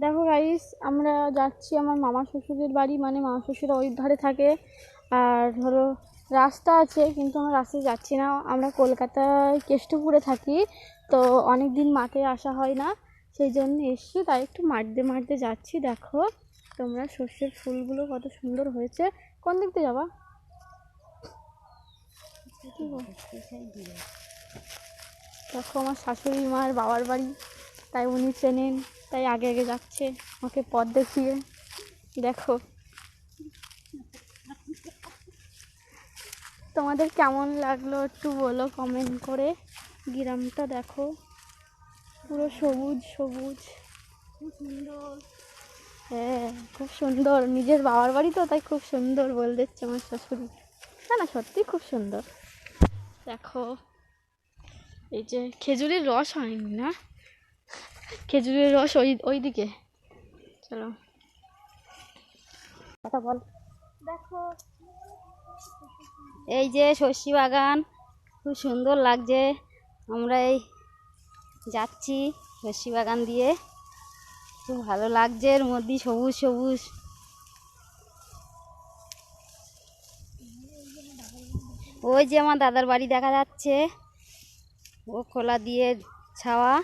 দেখো গাইস, আমরা যাচ্ছি আমার মামা শ্বশুরের বাড়ি, মানে মামা শ্বশুর ওই ধারে থাকে। আর ধরো রাস্তা আছে, কিন্তু আমরা রাস্তায় যাচ্ছি না। আমরা কলকাতায় কেষ্টপুরে থাকি, তো অনেক দিন মাঠে আসা হয় না, সেই জন্য এসছি। তাই একটু মাঠতে মাঠতে যাচ্ছি। দেখো তোমরা সর্ষের ফুলগুলো কত সুন্দর হয়েছে। কোন দিক দিয়ে যাবা? দেখো আমার শাশুড়ি মার বাবার বাড়ি, তাই উনি চেনেন, তাই আগে আগে যাচ্ছে আমাকে পথ দেখিয়ে। দেখো তোমাদের কেমন লাগলো একটু বলো কমেন্ট করে। গ্রামটা দেখো পুরো সবুজ সবুজ, খুব সুন্দর। হ্যাঁ খুব সুন্দর, নিজের বাবার বাড়ি তো, তাই খুব সুন্দর বল দিচ্ছে আমার শাশুড়ি। না না, সত্যি খুব সুন্দর। দেখো এই যে খেজুরের রস হয়নি না, খেজুরের রস ওই ওইদিকে। চলো কথা বল। দেখো এই যে সর্ষে বাগান, খুব সুন্দর লাগছে। আমরা এই যাচ্ছি সর্ষে বাগান দিয়ে, খুব ভালো লাগছে। এর মধ্যে সবুজ সবুজ। ওই যে আমার দাদার বাড়ি দেখা যাচ্ছে, ও খোলা দিয়ে ছাওয়া।